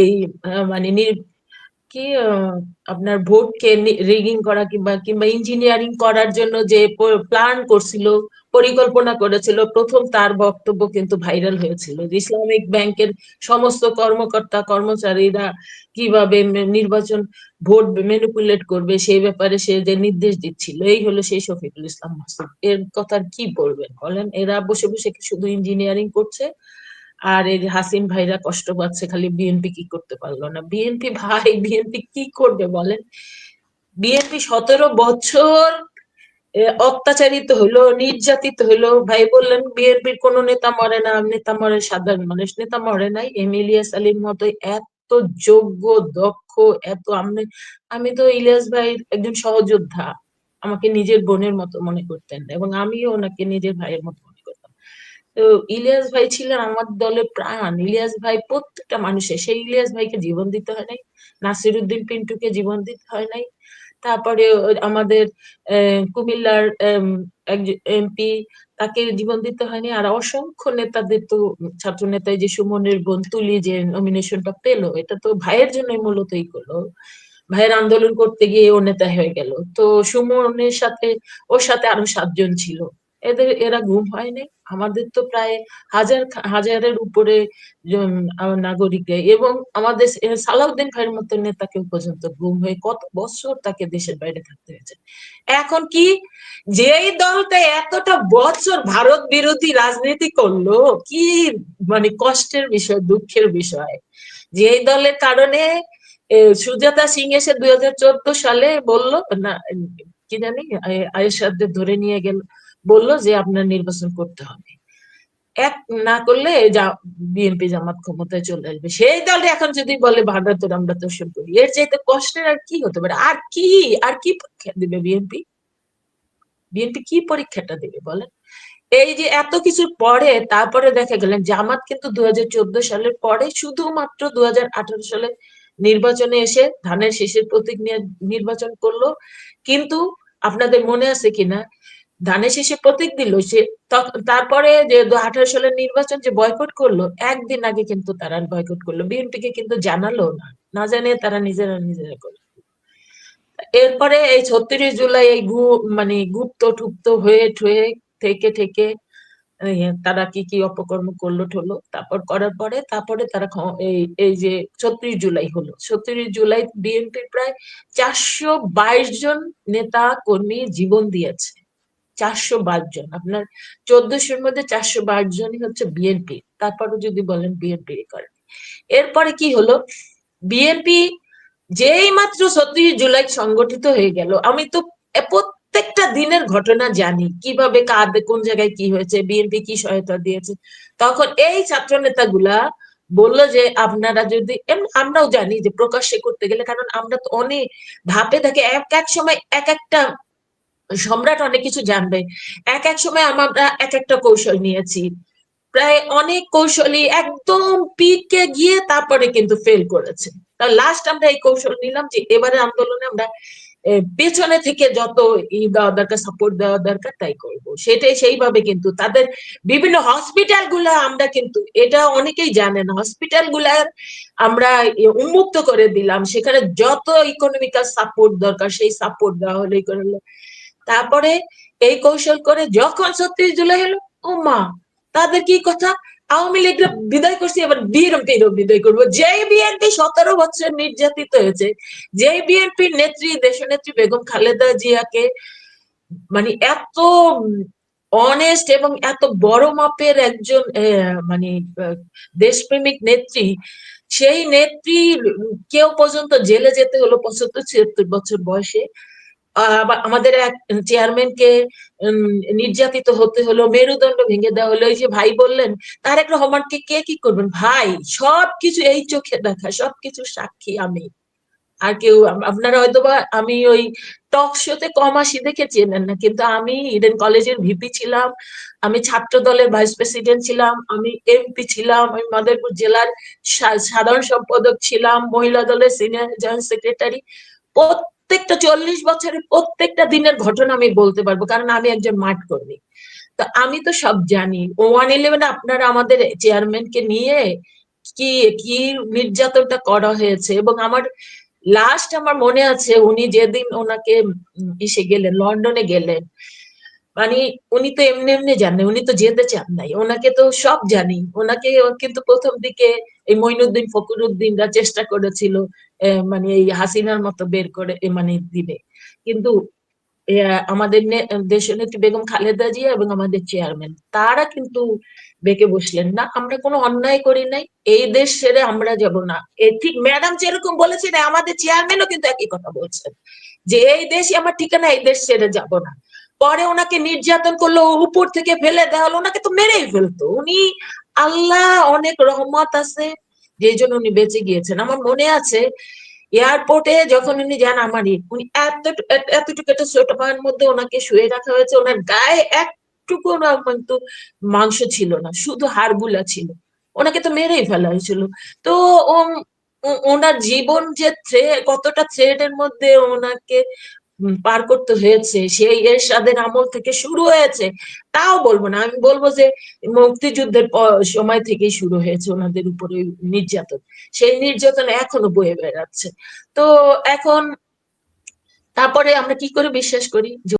এই মানে কি আপনার ভোটকে রিগিং করা কিংবা কিংবা ইঞ্জিনিয়ারিং করার জন্য যে প্ল্যান করছিল, পরিকল্পনা করেছিল, প্রথম তার বক্তব্য কিন্তু ভাইরাল হয়েছিল। ইসলামিক ব্যাংকের সমস্ত কর্মকর্তা কর্মচারীরা কিভাবে নির্বাচন ভোট ম্যানিপুলেট করবে সেই ব্যাপারে সে যে নির্দেশ দিচ্ছিল, এই হলো সেই শফিকুল ইসলাম মাসুদ। এর কথা কি বলবেন বলেন? এরা বসে বসে শুধু ইঞ্জিনিয়ারিং করছে, আর এই যে হাসিন ভাইরা কষ্ট পাচ্ছে, খালি বিএনপি কি করতে পারলো না। বিএনপি ভাই, বিএনপি কি করবে বলেন? বিএনপি 17 বছর অত্যাচারিত হলো, নির্যাতিত হলো। ভাই বললেন বিএনপির কোন নেতা মরে না, নেতা মরে সাধারণ মানুষ। নেতা মরে নাই। ইলিয়াস আলীর মতো এত যোগ্য, দক্ষ, এত আমি তো ইলিয়াস ভাই একজন সহযোদ্ধা, আমাকে নিজের বোনের মতো মনে করতেন এবং আমিও ওনাকে নিজের ভাইয়ের মতো মনে করতাম। তো ইলিয়াস ভাই ছিলেন আমার দলের প্রাণ। ইলিয়াস ভাই প্রত্যেকটা মানুষের, সেই ইলিয়াস ভাইকে জীবন দিতে হয় নাই, নাসিরউদ্দিন পিন্টুকে জীবন দিতে হয় নাই, তারপরে আমাদের কুমিল্লার একজন এমপি, তাকে জীবন দিতে হয়নি, আর অসংখ্য নেতাদের তো, ছাত্র নেতায় যে সুমনের বোন তুলি যে নমিনেশনটা পেলো, এটা তো ভাইয়ের জন্যই মূলতই করলো। ভাইয়ের আন্দোলন করতে গিয়ে ও নেতা হয়ে গেল। তো সুমনের সাথে, ওর সাথে আরো 7 জন ছিল। এরা ঘুম হয়নি। আমাদের তো প্রায় হাজারের উপরে নাগরিক, এবং আমাদের সালাউদ্দিন ভাইয়ের মতো নেতাকে পর্যন্ত গুম হয়ে কত বছর তাকে দেশের বাইরে থাকতে হয়েছে। এখন কি, যেই দলটা এতটা বছর ভারত বিরোধী রাজনীতি করলো, কি মানে কষ্টের বিষয়, দুঃখের বিষয়, যেই দলের কারণে সুজাতা সিং এসে 2014 সালে বললো না, কি জানি, আয়েশাদের ধরে নিয়ে গেল, বললো যে আপনার নির্বাচন করতে হবে, এক না করলে বিএনপি জামাত ক্ষমতায় চলে আসবে। সেই দলে এখন যদি বলে ভারতের আমরা দোষণ করি, এর চাইতে কষ্টের আর কি হতে পারে? আর কি পরীক্ষা দিবে বিএনপি? বিএনপি কি পরীক্ষাটা দিবে বলেন? এই যে এত কিছুর পরে তারপরে দেখা গেলেন জামাত কিন্তু 2014 সালের পরে শুধুমাত্র 2018 সালে নির্বাচনে এসে ধানের শীষের প্রতীক নিয়ে নির্বাচন করলো। কিন্তু আপনাদের মনে আছে কিনা, ধানের শীষে প্রতীক দিল সে, তারপরে যে 2018 সালের নির্বাচন যে বয়কট করলো, একদিন আগে কিন্তু তারা বয়কট করলো, বিএনপি কে কিন্তু জানালো না, না জানিয়ে তারা নিজেরা নিজেরা করলো। এরপরে এই 36 জুলাই এই মানে গুপ্ত টুপ্ত হয়ে ঠয়ে থেকে থেকে তারা কি কি অপকর্ম করলো ঠলো, তারপর করার পরে তারপরে তারা এই এই যে 36 জুলাই হলো, 36 জুলাই বিএনপি প্রায় 422 জন নেতা কর্মী জীবন দিয়েছে। 422 জন, আপনার 1400-র মধ্যে 422 জনই হচ্ছে বিএনপি। তারপরে যদি বলেন বিএনপি করে, এরপরে কি হলো, বিএনপি যেই মাত্র 36 জুলাই সংগঠিত হয়ে গেল, আমি তো প্রত্যেকটা দিনের ঘটনা জানি, কিভাবে কার কোন জায়গায় কি হয়েছে, বিএনপি কি সহায়তা দিয়েছে। তখন এই ছাত্র নেতাগুলা বললো যে আপনারা যদি, আমরাও জানি যে প্রকাশ্যে করতে গেলে, কারণ আমরা তো অনেক ধাপে থাকে, এক এক সময় এক একটা সম্রাট অনেক কিছু জানবে, এক এক সময় আমরা এক একটা কৌশল নিয়েছি, প্রায় অনেক কৌশলী একদম পিকে গিয়ে তারপরে কিন্তু ফেল করেছে। লাস্ট আমরা এই কৌশল নিলাম যে এবারে আন্দোলনে আমরা পেছনে থেকে যত দেওয়া দরকার, সাপোর্ট দেওয়া দরকার তাই করব। সেটাই সেইভাবে কিন্তু তাদের বিভিন্ন হসপিটাল গুলা, আমরা কিন্তু এটা অনেকেই জানেন, হসপিটাল গুলার আমরা উন্মুক্ত করে দিলাম, সেখানে যত ইকোনমিক্যাল সাপোর্ট দরকার সেই সাপোর্ট দেওয়া হলো, এই করলো। তারপরে এই কৌশল করে যখন 36 জুলাই হলো, ও মা, তাদের কি কথা, আওয়ামী লীগরা বিদায় করছি, এবার বিএনপিরও বিদায় করবো। যেই বিএনপি 17 বছর নির্যাতিত হয়েছে, যেই বিএনপির নেত্রী, দেশনেত্রী বেগম খালেদা জিয়াকে মানে এত অনেস্ট এবং এত বড় মাপের একজন মানে দেশপ্রেমিক নেত্রী, সেই নেত্রী কেউ পর্যন্ত জেলে যেতে হলো 75-76 বছর বয়সে। আমাদের এক চেয়ারম্যানকে নির্যাতিত হতে হলো, মেরুদণ্ড ভেঙে দেওয়া হলো। এই যে ভাই বললেন তারেক রহমানকে কে কি করবেন, ভাই সবকিছু এই চোখে দেখা, সবকিছু সাক্ষী আমি, আর কেউ। আপনারা হয়তোবা, আমি ওই টক শোতে কম আসি দেখে চেনেন না, কিন্তু আমি ইডেন কলেজের ভিপি ছিলাম, আমি ছাত্র দলের ভাইস প্রেসিডেন্ট ছিলাম, আমি এমপি ছিলাম, আমি মাদারীপুর জেলার সাধারণ সম্পাদক ছিলাম, মহিলা দলের সিনিয়র জয়েন্ট সেক্রেটারি। প্রত্যেকটা 40 বছরের প্রত্যেকটা দিনের ঘটনা আমি বলতে পারবো, কারণ আমি একজন মাঠ কর্মী। তো আমি তো সব জানি। 111 আপনারা আমাদের চেয়ারম্যানকে নিয়ে কি কি নির্যাতনটা করা হয়েছে। এবং আমার মনে আছে উনি যেদিন ওনাকে ইসে গেলেন, লন্ডনে গেলেন, মানে উনি তো এমনি এমনি যান নাই, উনি তো যেতে চান নাই, ওনাকে তো সব জানি। ওনাকে কিন্তু প্রথম দিকে এই মঈনুদ্দিন ফখরুদ্দিনরা চেষ্টা করেছিল মানে এই হাসিনার মতো বের করে মানে দিবে, কিন্তু আমাদের দেশনেত্রী বেগম খালেদা জিয়া এবং আমাদের চেয়ারম্যান তারা কিন্তু বেঁকে বসলেন না, আমরা কোনো অন্যায় করি নাই, এই দেশ ছেড়ে আমরা যাব না। ঠিক ম্যাডাম যেরকম বলেছেন আমাদের চেয়ারম্যানও কিন্তু একই কথা বলছেন যে এই দেশই আমার ঠিকানা, এই দেশ ছেড়ে যাব না। পরে ওনাকে নির্যাতন করলো, উপর থেকে ফেলে দেওয়া হলো, ওনাকে তো মেরেই ফেলতো উনি। আল্লাহ অনেক রহমত আছে যেই জন্য উনি বেঁচে গিয়েছেন। আমার মনে আছে এয়ারপোর্টে যখন উনি যান, আমারই উনি এতটুকু একটা ছোট পায়ের মধ্যে ওনাকে শুয়ে রাখা হয়েছে, ওনার গায়ে একটুকু না কিন্তু মাংস ছিল না, শুধু হাড়গুলা ছিল, ওনাকে তো মেরেই ফেলা হয়েছিল। তো ওনার জীবন যে কতটা থ্রেড এর মধ্যে ওনাকে পার করতে হয়েছে, সেই এরশাদের আমল থেকে শুরু হয়েছে, তাও বলবো না, আমি বলবো যে মুক্তিযুদ্ধের সময় থেকেই শুরু হয়েছে ওনাদের উপরে নির্যাতন। সেই নির্যাতন এখনো বয়ে বেড়াচ্ছে। তো এখন তারপরে আমরা কি করে বিশ্বাস করি